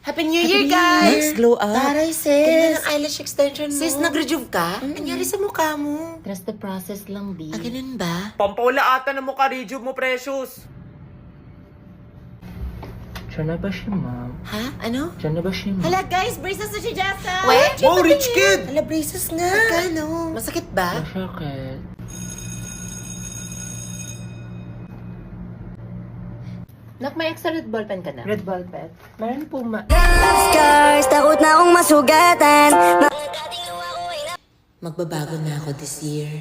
Happy New Year, guys! Next, glow up. Taray, sis. Ganda ng eyelash extension mo. Sis, nag-rejuve ka? Anyari sa mukha mo? Trust the process lang, B. Ganun ba? Pampaula ata na mukha, rejuve mo, precious. Diyan na ba siya, ma'am? Ha? Ano? Diyan na ba siya, ma'am? Hala, guys, braces na si Jessa. Wait! Wow, rich kid! Hala, braces nga. Magkano? Masakit ba? Masakit. Nak, may extra red ballpen ka na? Red ballpen? Meron po, Scars, takot na akong masugatan. Magbabago na ako this year.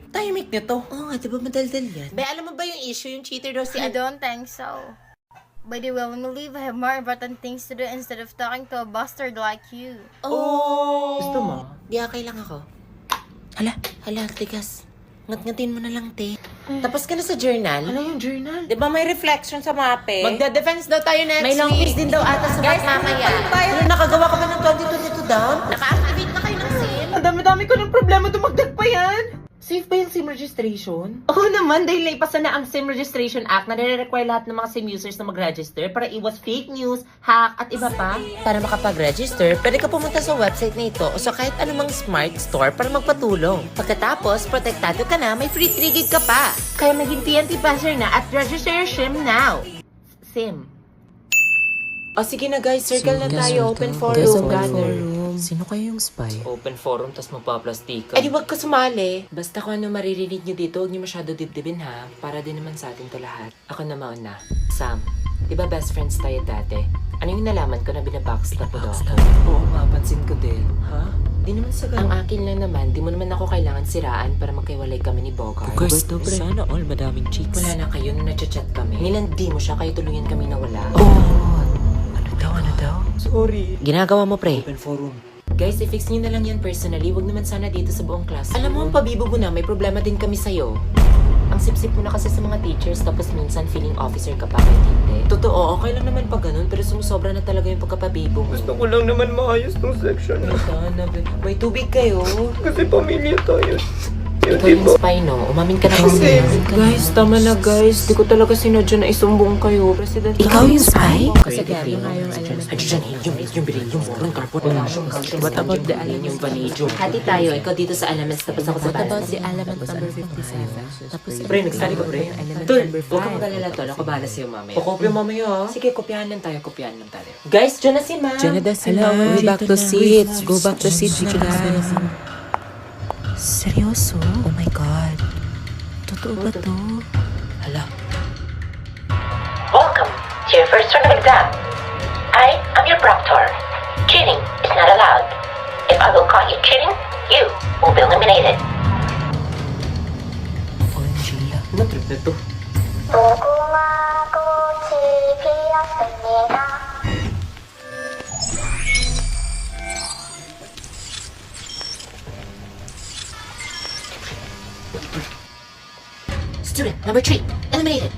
Tahimik nito. Oo nga, di ba madaldal yan? Be, alam mo ba yung issue? Yung cheater daw si I don't think so. By the way, when we leave, I have more important things to do instead of talking to a bastard like you. Oh! Gusto mo? Di okay lang ako. Hala, tigas. Ngat-ngatin mo na lang, te. Tapos ka na sa journal? Ano yung journal? Di ba may reflection sa mape? Magda-defense daw tayo next May long week. quiz din daw ata sa Guys, math mamaya. Ano, nakagawa ka ba ng 2022 down? Naka-activate na kayo ng SIM? Ang dami-dami ko ng problema, dumagdag pa yan! Safe ba yung SIM registration? Oo naman, dahil naipasan na ang SIM Registration Act na nire-require lahat ng mga SIM users na mag-register para iwas fake news, hack, at iba pa. Para makapag-register, pwede ka pumunta sa website na ito o sa kahit anumang smart store para magpatulong. Pagkatapos, protektado ka na, may free 3 gig ka pa. Kaya maging TNT passer na at register your SIM now. SIM. O sige na guys, circle na tayo, open forum. Guys, open forum. Sino kayo yung spy? Open forum, tas magpa-plastika. Eh di wag ka sumali. Basta kung ano maririnig nyo dito, huwag nyo masyado dibdibin ha. Para din naman sa atin to lahat. Ako na mauna. Sam, di ba best friends tayo dati? Ano yung nalaman ko na binabackstab mo daw ako? Oo, mapansin ko din. Ha? Di naman sa ganun. Ang akin lang naman, di mo naman ako kailangan siraan para magkaiwalay kami ni Bogart. Sana all madaming chicks. Wala na kayo nung nagchat kami. Nilandi mo siya, kayo tuluyan kami na wala. Ano daw? Sorry. Ginagawa mo, pre. Open forum. Guys, i-fix nyo na lang yan personally. Wag naman sana dito sa buong class. Alam mo, ang pabibo mo na, may problema din kami sa'yo. Ang sip-sip mo na kasi sa mga teachers, tapos minsan feeling officer ka pa kahit hindi. Totoo, okay lang naman pag ganun, pero sumusobra na talaga yung pagkapabibo mo. Gusto ko lang naman maayos tong section na. Sana, may tubig kayo. Kasi pamilya tayo. Ikaw yung spy, no? Umamin ka na kasi. Guys, tama na guys. Di ko talaga sinadya na isumbong kayo. President. Ikaw yung spy? Kasi gano'n nga yung alam. Yung bilhin, yung moron, carport. What about the alien vanadium? Hati tayo, ikaw dito sa elements, tapos ako sa What about balance. the element number 57? Tapos Pre, nagstali ko, pre. Tol, huwag kang magalala, tol. Ako bahala sa'yo mamaya. Pakopya mamaya ha. Sige, kopyahan lang tayo. Guys, dyan na si ma'am. Hello, go back to seats. Go back to seats na guys. Seryoso? Oh my God. Totoo ba to? Hala. Welcome to your first term of exam. I am your proctor. Cheating is not allowed. If I will caught you cheating, you will be eliminated. Ano trip na to? Student number 3, eliminated.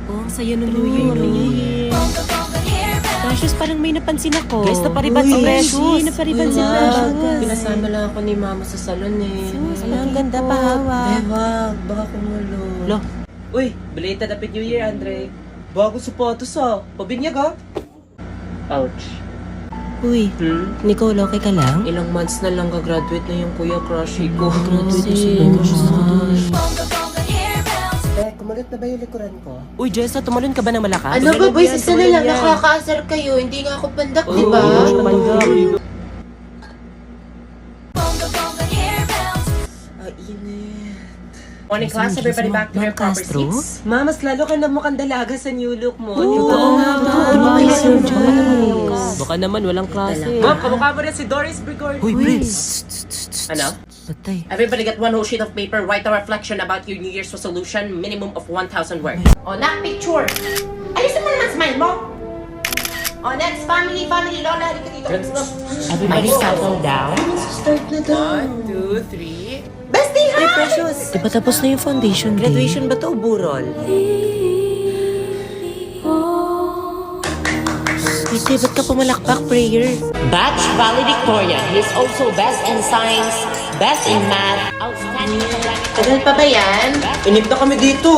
Oh, ang saya ng New Year. Precious, parang may napansin ako. Guys, napariban si Precious. Napariban si Precious. Pinasama lang ako ni mama sa salon eh. Ala, ang ganda pa hawak. Wag, baka kumulo. Lo, Uy, belated Happy New Year, Andre. Bago sapatos ah. Pabinyag ah. Ouch. uy, Nicole, okay ka lang? Ilang months na lang gagraduate na yung kuya crushy ko. Eh, kumagat na ba yung likuran ko? Uy, Jessa, tumalon ka ba ng malakas? Ano ba, boys? yan, Isa na lang. yan. Nakakaasar kayo. Hindi nga ako pandak, di ba? Morning class, everybody back to their proper seats. Ma, mas lalo ka na mukhang dalaga sa new look mo. Oo nga ba? Ano ba kayo, Sir Joyce? Baka naman walang klase. Ma'am, kamukha mo rin si Doris Brigor. Uy, Prince. Ano? Patay. Everybody get one whole sheet of paper, write a reflection about your New Year's resolution, minimum of 1,000 words. O, next picture. Ayusin mo naman smile mo. O, next family, lola. Halika dito. Everybody settle down. Start na daw. 1, 2, 3. Bestie, hi! Precious. Di ba tapos na yung foundation day? Graduation ba to o burol? Ate, ba't ka pumalakpak, prayer? Batch valedictorian. He is also best in science, best in math, outstanding academic. Tagal pa ba yan? Inip na kami dito.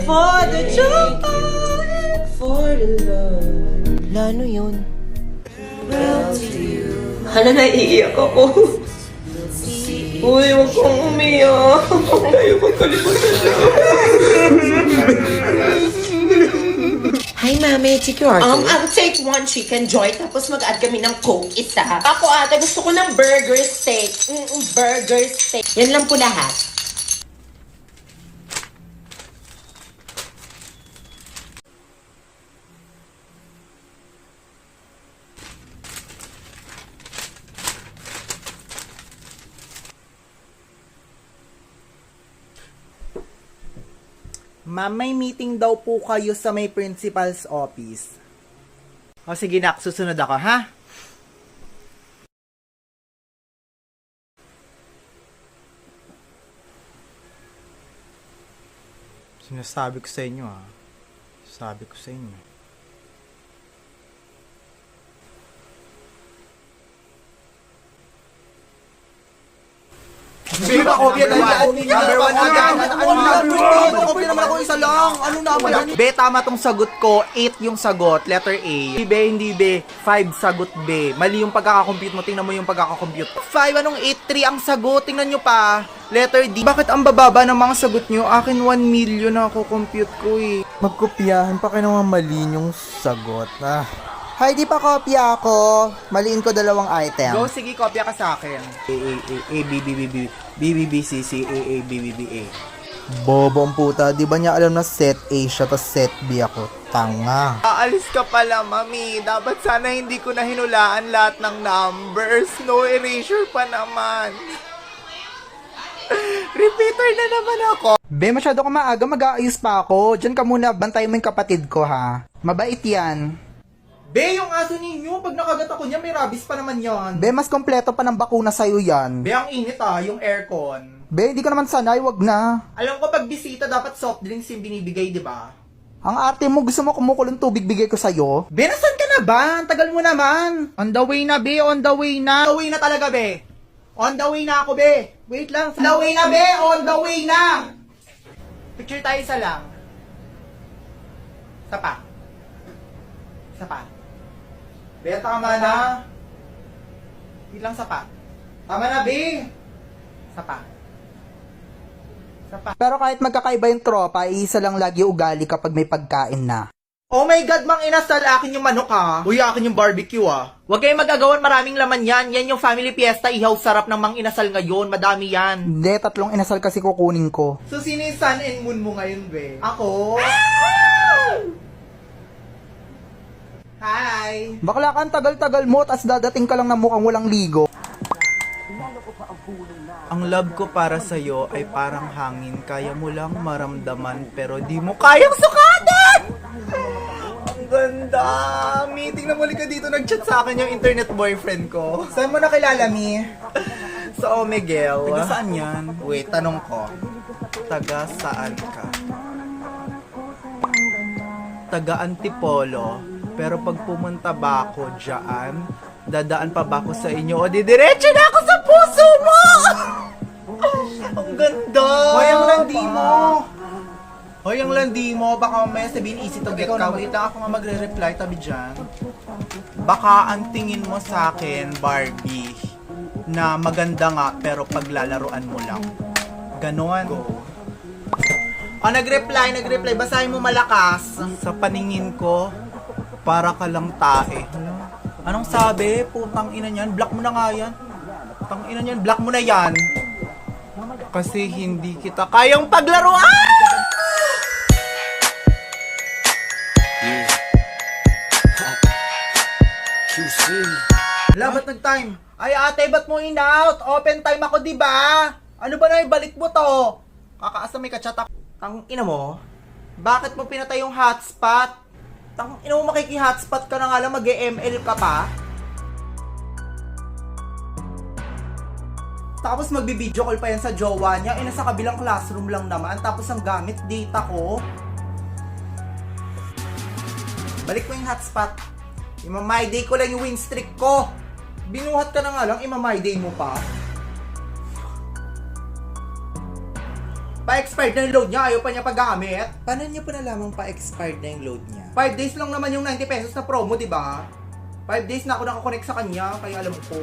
for the joy, for the love. Lano yun? Hala, naiiyak ako. Uy, huwag kang umiyak. Tayo magkalimutan siya. Hi, mami. Check your order. I'll take 1 chicken joy, tapos mag-add kami ng Coke isa. Ako ate, gusto ko ng burger steak. Burger steak. Yan lang po lahat. Ma'am, may meeting daw po kayo sa may principal's office. O sige nak, susunod ako, ha? Sinasabi ko sa inyo, ha? Sabi ko sa inyo. Sige ba, kopya na yan? Number 1 agad. Kopya naman ako isa lang. Ano naman yan? B, tama tong sagot ko. 8 yung sagot. Letter A. Hindi B. 5 sagot B. Mali yung pagkakakompute mo. Tingnan mo yung pagkakakompute. 5, anong 8? 3 ang sagot. Tingnan nyo pa. Letter D. Bakit ang bababa ng mga sagot nyo? Akin 1 million na ako compute ko eh. Magkopyahan pa kayo naman mali yung sagot. Hi, di pa kopya ako. Maliin ko 2 item. Go, sige, kopya ka sa akin. A, B, B, B, B, B, B, B, C, C, A, B, B, B, A. Bobo ang puta. Di ba niya alam na set A siya, tas set B ako? Tanga. Aalis ka pala, mami. Dapat sana hindi ko na hinulaan lahat ng numbers. No erasure pa naman. Repeater na naman ako. Be, masyado ka maaga. Mag-aayos pa ako. Diyan ka muna. Bantay mo yung kapatid ko, ha? Mabait yan. Be, yung aso ninyo, pag nakagat ako niya, may rabies pa naman yan. Be, mas kompleto pa ng bakuna sa'yo yan. Be, ang init yung aircon. Be, hindi ko naman sanay, wag na. Alam ko, pag bisita, dapat soft drinks yung binibigay, di ba? Ang arte mo, gusto mo kumukulong tubig bigay ko sa'yo? Be, nasan ka na ba? Ang tagal mo naman. On the way na, Be, on the way na. On the way na talaga, Be. On the way na ako, Be. Wait lang. On the way na, Be, on the way na. Picture tayo isa lang. Isa pa. Isa pa. Be, tama na. Ilang sapa? Tama na, Be. Sapa. Sapa. Pero kahit magkakaiba yung tropa, isa lang lagi ugali kapag may pagkain na. Oh my God, mang inasal, akin yung manok ha. Uy, akin yung barbecue ha. Huwag kayong magagawan, maraming laman yan. Yan yung family fiesta, ihaw sarap ng mang inasal ngayon. Madami yan. Hindi, 3 inasal kasi kukunin ko. So, sino yung sun and moon mo ngayon, Be? Ako? Hi! Bakla ka, tagal-tagal mo, tas dadating ka lang na mukhang walang ligo. Ang love ko para sa'yo ay parang hangin. Kaya mo lang maramdaman, pero di mo kayang sukatan! Ang ganda! Meeting na muli ka dito, nag-chat sa akin yung internet boyfriend ko. Saan mo nakilala, Mi? Sa Omegle. Taga saan yan? Wait, tanong ko. Taga saan ka? Taga Antipolo. Pero pag pumunta ba ako dyan, dadaan pa ba ako sa inyo o didiretso na ako sa puso mo? Ang ganda! Hoy, ang landi mo! Hoy, ang landi mo! Baka may sabihin easy to get ka. Wait lang ako nga magre-reply tabi dyan. Baka ang tingin mo sa akin, Barbie, na maganda nga pero paglalaruan mo lang. Ganon. Go. Nag-reply. Basahin mo malakas. Sa paningin ko, para ka lang tae. Anong sabi? Putang ina niyan. Block mo na nga yan. Putang ina niyan. Block mo na yan. Kasi hindi kita kayang paglaruan! Labat nag-time. Ay ate, ba't mo in-out? Open time ako, diba? Ano ba na ibalik mo to? Kakaasa may kachat ako. Tang ina mo? Bakit mo pinatay yung hotspot? Tang ina mo, makiki-hotspot ka na nga lang, mag-ML ka pa. Tapos magbi-video call pa yan sa jowa niya. Nasa kabilang classroom lang naman. Tapos ang gamit, data ko. Balik mo yung hotspot. Imamay day ko lang yung win streak ko. Binuhat ka na nga lang, imamay day mo pa. Pa-expired na yung load niya, ayaw pa niya paggamit. Paano niya pa nalamang pa-expired na yung load niya? 5 days lang naman yung 90 pesos na promo, di ba? 5 days na ako nakakonect sa kanya, kaya alam ko.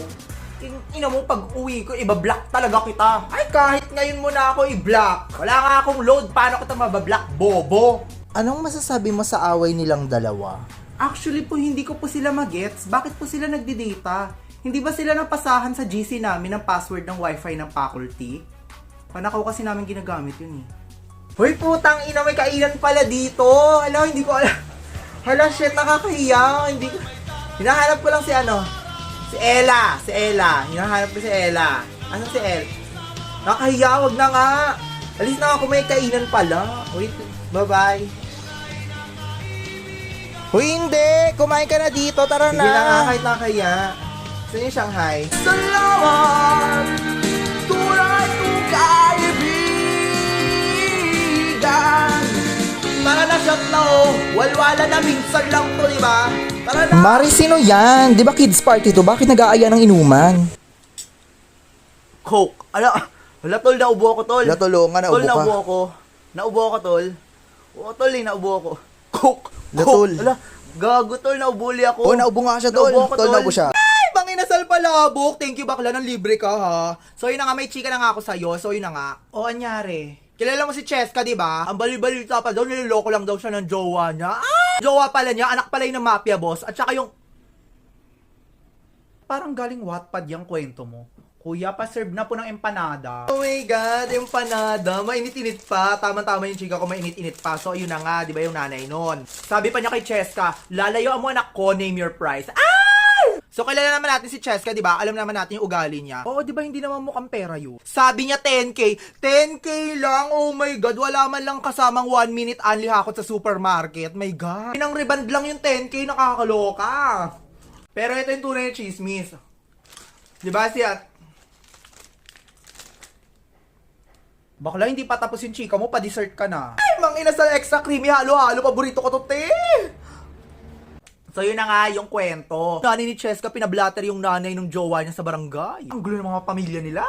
Ina mo, pag uwi ko, iba-block talaga kita. Ay, kahit ngayon mo na ako i-block. Wala nga akong load, paano kita mabablock, bobo? Anong masasabi mo sa away nilang dalawa? Actually po, hindi ko po sila magets. Bakit po sila nagdi-data? Hindi ba sila napasahan sa GC namin ng password ng wifi ng faculty? Panakaw kasi namin ginagamit yun eh. Hoy, putang ina, may kainan pala dito. Alam, hindi ko alam. Hala, shit, nakakahiya. Hindi ko... Hinahanap ko lang si ano. Si Ella. Hinahanap ko si Ella. Ano si Ella? Nakakahiya, wag na nga. Alis na ako, may kainan pala. Wait, bye-bye. Hoy, hindi! Kumain ka na dito, tara Sige na nga, kahit nakakahiya. Saan yung Shanghai? Salamat! Tunay kong kaibigan! Tara na, shot na oh! Walwala na, minsan lang to, di ba? Tara na! Mari, sino yan? Di ba kids party to? Bakit nag-aaya ng inuman? Coke. Wala tol, naubo ako tol. Latulungan, naubo Tol, ka. naubo ako. Naubo ako tol. Oo tol, naubo ako. Coke. Latol. Ala, gago tol, naubuli ako. Oh, naubo nga siya, tol. Naubo ako, Tol, naubo siya. Ay, banginasal palabok. Thank you bakla, ng libre ka ha. So yun na nga, may chika na nga ako sa'yo. So yun na nga. O, anyari? Kilala mo si Cheska, di ba? Ang bali-balita pa daw, niloloko lang daw siya ng jowa niya. Ah! Jowa pala niya, anak pala yung ng mafia boss. At saka yung... Parang galing Wattpad yung kwento mo. Kuya, pa-serve na po ng empanada. Oh my God, empanada. Mainit-init pa. Tama-tama yung chika ko, mainit-init pa. So, yun na nga, di ba yung nanay nun? Sabi pa niya kay Cheska, lalayo mo anak ko, name your price. Ah! So, kilala naman natin si Cheska, di ba? Alam naman natin yung ugali niya. Oo, di ba hindi naman mukhang pera yun? Sabi niya 10K. 10K lang? Oh my God, wala man lang kasamang 1 minute only hakot sa supermarket. My God. Pinang reband lang yung 10K, nakakaloka. Pero ito yung tunay na chismis. Di ba siya? Bakla, hindi pa tapos yung chika mo, pa-dessert ka na. Ay, mang inasal extra creamy, halo-halo, paborito ko to, te. So, yun na nga yung kwento. Nanay ni Cheska, pinablatter yung nanay ng jowa niya sa barangay. Ang gulo ng mga pamilya nila.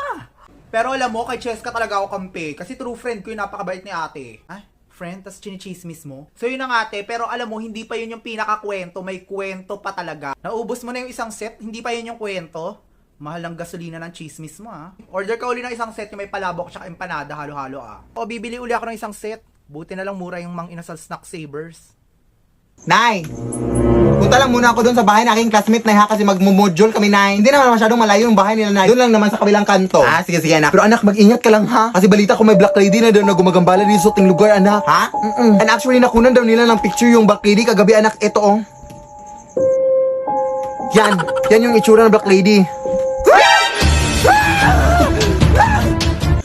Pero alam mo, kay Cheska talaga ako kampi. Kasi true friend ko yung napakabait ni ate. Ay, friend, tas chinichismis mo. So, yun na nga, ate. Pero alam mo, hindi pa yun yung pinakakwento. May kwento pa talaga. Naubos mo na yung isang set, hindi pa yun yung kwento. Mahal ng gasolina ng chismis mo, ha? Order ka uli ng isang set yung may palabok tsaka empanada, halo-halo, ah. O, bibili uli ako ng isang set. Buti na lang mura yung Mang Inasal Snack Savers. Nay! Punta lang muna ako doon sa bahay ng aking classmate na kasi magmo-module kami, Nay. Hindi naman masyadong malayo yung bahay nila, Nay. Doon lang naman sa kabilang kanto. Ah, sige, anak. Pero anak, mag-ingat ka lang, ha? Kasi balita ko may black lady na doon na gumagambala dito sa ting lugar, anak. Ha? And actually, nakunan daw nila ng picture yung black lady kagabi, anak. Ito, oh. Yan yung itsura ng black lady.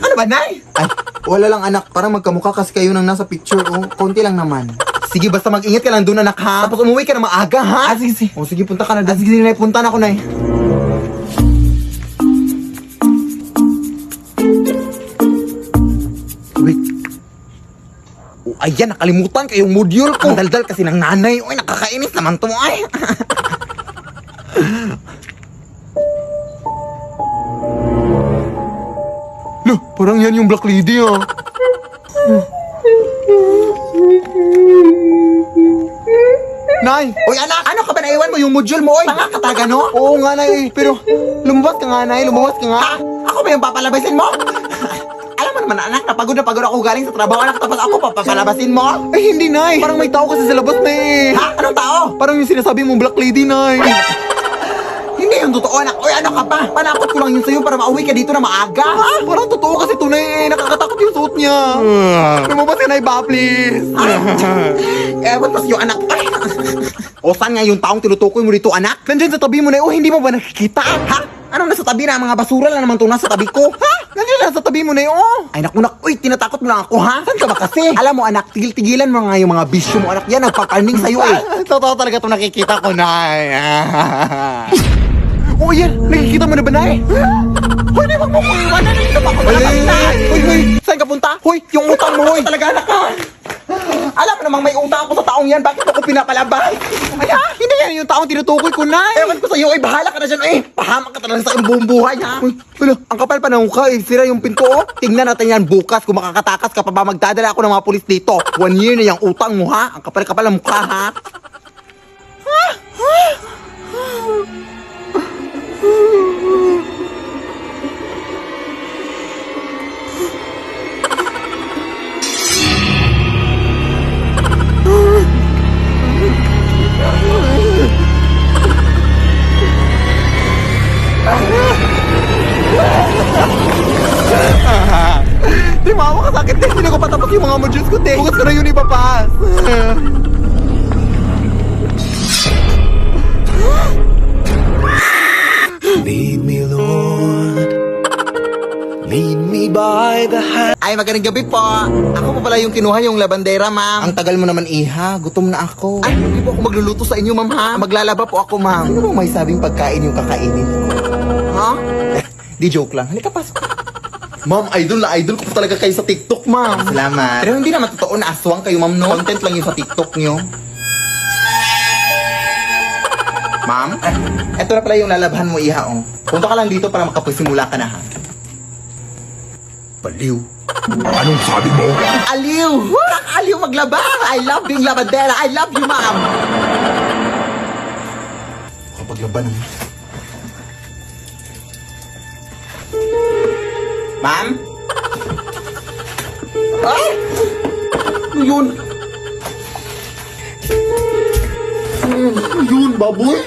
Ano ba, Nay? Ay, wala lang, anak. Parang magkamukha kasi kayo nang nasa picture, oh. Konti lang naman. Sige, basta mag-ingat ka lang doon, anak, ha? Tapos umuwi ka na maaga, ha? Ah, sige. O, sige, punta ka na doon. Ah, sige, Nay, punta na ako, Nay. Wait. Oh, ayan, nakalimutan kayong module ko. Ang daldal kasi ng nanay. Uy, nakakainis naman to, ay. Loh, parang yan yung black lady, ah. Nay! Uy, anak! Ano ka ba? Naiwan mo yung module mo, oy! Tanga ka taga, no? Oo nga, Nay. Pero, lumabas ka nga, Nay. Lumabas ka nga. Ha? Ako ba yung papalabasin mo? Alam mo naman, anak, napagod ako galing sa trabaho, anak. Tapos ako papalabasin mo? Eh, hindi, Nay. Parang may tao kasi sa labas, Nay. Ha? Anong tao? Parang yung sinasabi mong black lady, Nay. Hindi yung totoo, anak. Oy, ano ka pa? Panakot ko lang yun sa'yo para mauwi ka dito na maaga. Ha? Parang totoo kasi tunay, eh. Nakakatakot yung suot niya. Lumabas ka na, iba, please. Ewan, tas yung anak. Ay. O, saan nga yung taong tinutukoy mo dito, anak? Nandyan sa tabi mo na, hindi mo ba nakikita? Ha? Anong nasa tabi na? Mga basura lang naman itong nasa tabi ko. Ha? Nandiyan lang sa tabi mo na, Ay, naku, uy, tinatakot mo lang ako, ha? Saan ka ba kasi? Alam mo, anak, tigil-tigilan mo nga yung mga bisyo mo, anak. Yan, nagpaparning sa'yo, eh. Totoo talaga itong nakikita ko, Nay. Oh, yan! Nakikita mo na ba, Nay? Hoy, di magmumuiwan na! Nandito pa ako na, Nay! Hoy, saan ka punta? Hoy, yung utang mo, hoy! Talaga, anak ka! Alam mo namang may utang ako sa taong yan. Bakit ako pinapalabay? Ay, hindi yan yung taong tinutukoy ko, Nay. Ewan ko sa'yo, bahala ka na dyan, Pahamak ka talaga sa aking buong buhay, ha? Uy, ang kapal pa ng mukha, Sira yung pinto, Tingnan natin yan bukas kung makakatakas ka pa ba magdadala ako ng mga pulis dito. 1 year na yung utang mo, ha? Ang kapal-kapal ng mukha, ha? Di mama ka sakit, Hindi ko patapos yung mga modules ko, Bukas ko na yun ipapas. Lead me, Lord. Lead me by the hand. Ay, magandang gabi po. Ako pa pala yung kinuha yung labandera, ma'am. Ang tagal mo naman, iha. Gutom na ako. Ay, hindi po ako magluluto sa inyo, ma'am, ha? Maglalaba po ako, ma'am. Ano bang may sabing pagkain yung kakainin ko? Ha? Di joke lang. Halika, pasok. Ma'am, idol na idol ko po talaga kayo sa TikTok, ma'am. Salamat. Pero hindi naman totoo na aswang kayo, ma'am, no? Content lang yung sa TikTok nyo. Ma'am, eto na pala yung lalabahan mo, iha, oh. Punta ka lang dito para makapasimula ka na, ha? Baliw. Anong sabi mo? Aliw! Aliw maglaba! I love being labandera! I love you, ma'am! Kapag laban naman. Ma'am? Ay! Ano yun? Ano yun, baboy?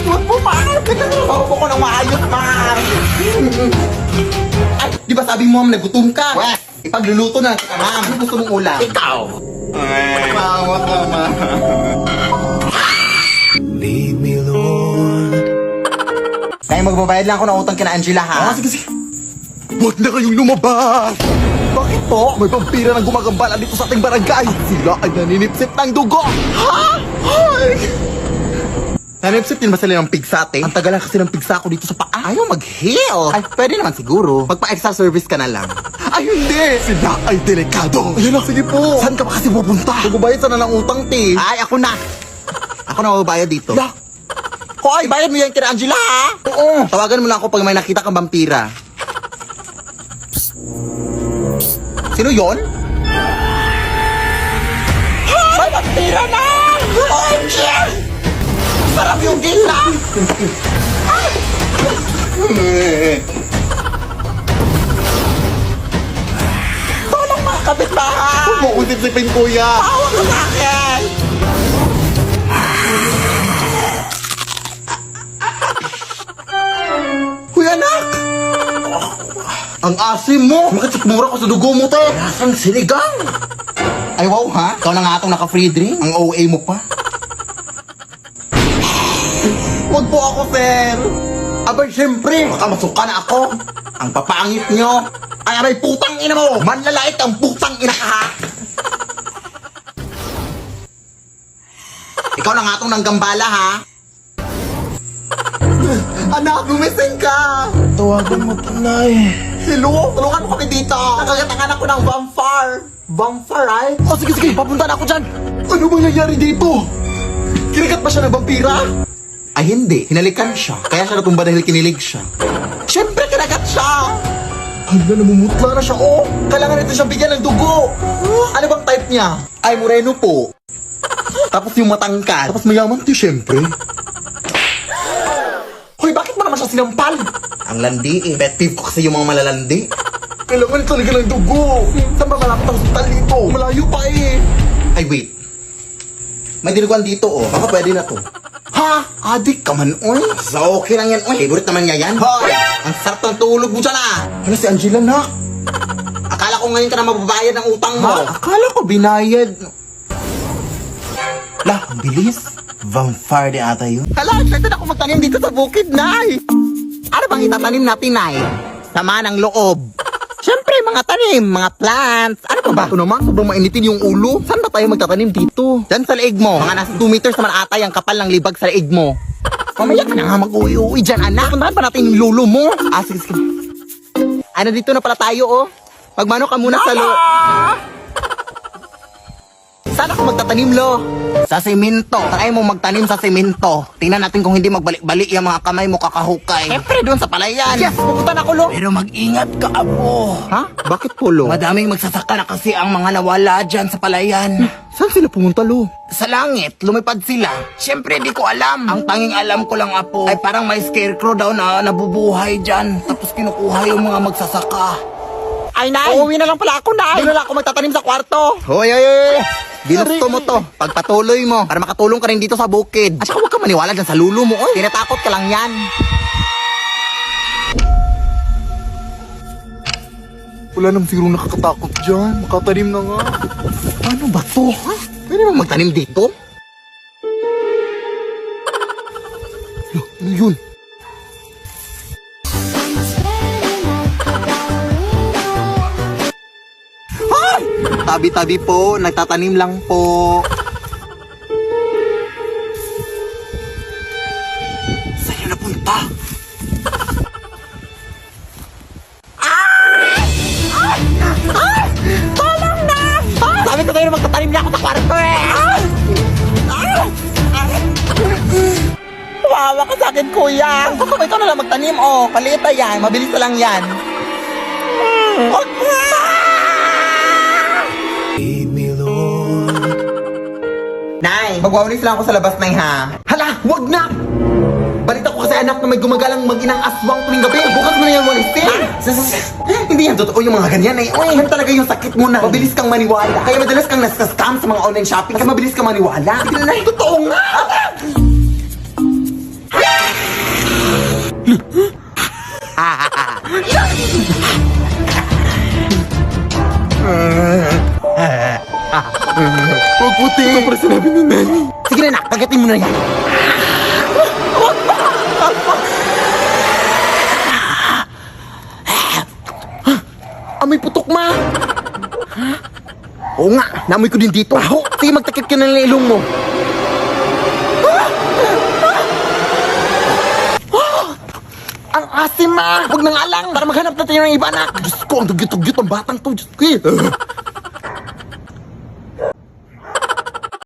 Huwag mo, ma'am! Paupo ko ng maayos, ma'am! Ay, di ba sabi mo, ma'am, nagutom ka? Wes, ipagluluto na kita, ma'am. Ano gusto mong ulam? Ikaw! Ay, mawa ka, ma'am. Lead me, Lord. Kaya magbabayad lang ako ng utang kina Angela, ha? Sige, sige. Huwag na kayong lumabas! Bakit po? May vampira nang gumagambala dito sa ating barangay. At sila ay naninipsip ng dugo. Ha? Ay! Naninipsip din ba sila ng pigsate? Ang tagal kasi ng pigsa ko dito sa paa. Ayaw mag-heal. Ay, pwede naman siguro. Magpa-extra service ka na lang. Ay, hindi! Sila ay delikado. Ayun na, sige po. Saan ka ba kasi pupunta? Magbabayad sana ng utang, te. Ay, ako na. Ako na magbabayad dito. Ya. Hoy, bayad mo yan kina Angela, ha? Oo. Tawagan mo lang ako pag may nakita kang vampira. Sino yon? May vampira na! Oh, shit! Sarap yung gila! Tolong mga kapitbahay! Huwag mo kong sipsipin, kuya! Tawa ka sa akin! Kuya, anak! Ang asim mo! Bakit sikmura ko sa dugo mo, te? Lasang sinigang! Ay, wow, ha? Ikaw na nga itong naka-free drink. Ang OA mo pa. Huwag po ako, sir! Abay, siyempre! Baka masuka na ako! Ang papangit nyo! Ay, abay, putang ina mo! Manlalait ang putang ina ka, ha? Ikaw na nga itong nanggambala, ha? Anak, gumising ka! Tawagan mo, Tunay. Hello? Tulungan mo kami dito! Nakagatangan ako ng vampire! Vampire, ay? Oh, sige, sige! Papunta na ako dyan! Ano bang nangyari dito? Kinagat ba siya ng vampira? Ay, hindi. Hinalikan siya. Kaya siya natumba dahil kinilig siya. Siyempre, kinagat siya! Hala, namumutla na siya, oh! Kailangan natin siyang bigyan ng dugo! Ano bang type niya? Ay, moreno po. Tapos yung matangkad. Tapos mayaman to, siyempre. Hoy, bakit mo naman siya sinampal? Ang landi, Pet peeve ko kasi yung mga malalandi. Kailangan talaga ng dugo. Saan ba malapit ang hospital dito? Malayo pa eh. Ay, wait. May dinuguan dito, oh. Baka pwede na to. Ha? Adik ka man, oy. So, okay lang yan, oy. Favorite naman niya yan. Hoy! Ang sarap ng tulog mo dyan, ah. Ano si Angela, na? Akala ko ngayon ka na mababayad ng utang mo. Ha? Akala ko binayad. Lah, ang bilis. Vampire di ata yun. Hala, excited ako magtanim dito sa bukid, Nay. Ano bang itatanim natin, Nay? Sama ng loob. Siyempre, mga mga tanim, mga plants. Ano pa ba? Ito naman, sobrang mainitin yung ulo. Saan ba tayo magtatanim dito? Diyan sa leeg mo. Mga nasa 2 meters naman ata yung kapal ng libag sa leeg mo. Mamaya ka na nga mag-uwi-uwi dyan, anak. Puntahan pa natin yung lolo mo. Sige, sige. Ano, dito na pala tayo, oh. Magmano ka muna sa Saan ako magtatanim, lo? Sa semento. Try mo magtanim sa semento. Tingnan natin kung hindi magbalik-balik yung mga kamay mo kakahukay. Siyempre, doon sa palayan. Yes, pupunta na ako, lo. Pero mag-ingat ka, apo. Ha? Bakit po, lo? Madaming magsasaka na kasi ang mga nawala dyan sa palayan. Saan sila pumunta, lo? Sa langit, lumipad sila. Siyempre, di ko alam. Ang tanging alam ko lang, apo, ay parang may scarecrow daw na nabubuhay dyan. Tapos kinukuha yung mga magsasaka. Ay, Nay! Uuwi na lang pala ako, Nay! Doon na lang ako magtatanim sa kwarto. Hoy! Ginusto mo to. Pagpatuloy mo para makatulong ka rin dito sa bukid. At saka huwag ka maniwala dyan sa lulo mo. Oy, tinatakot ka lang yan. Wala namang sigurong nakakatakot dyan. Makatanim na nga. Ano ba to? Ha? Pwede mo magtanim dito? Ano yun? Ay! Tabi-tabi po, nagtatanim lang po. Saan na punta? Tolong na! Sabi ko kayo na magtatanim niya ako sa kwarto eh! Wawa ka sa akin, kuya! Kung ikaw na lang magtanim, oh, maliit na yan, mabilis na lang yan. Wag na! Nay, magwawalis lang ako sa labas, Nay, ha? Hala, wag na! Balita ko kasi anak na may gumagalang mag-inang aswang tuwing gabi. Bukas mo na yan walisin. Hindi yan totoo yung mga ganyan eh. Uy, yan talaga yung sakit mo na. Mabilis kang maniwala. Kaya madalas kang naska-scam sa mga online shopping. Kaya mabilis kang maniwala. Sige na, totoo nga. Huwag puti. Ito para sinabi ni Nanny. Sige na, nak. Kagatin mo na yan. Amoy putok, ma! Oo nga, naamoy ko din dito. Sige, magtakip ka na ng ilong mo. Ang asim, ma! Huwag nang alang para maghanap natin ng iba, anak. Diyos ko, ang dugyot-dugyot ang batang to. Diyos ko.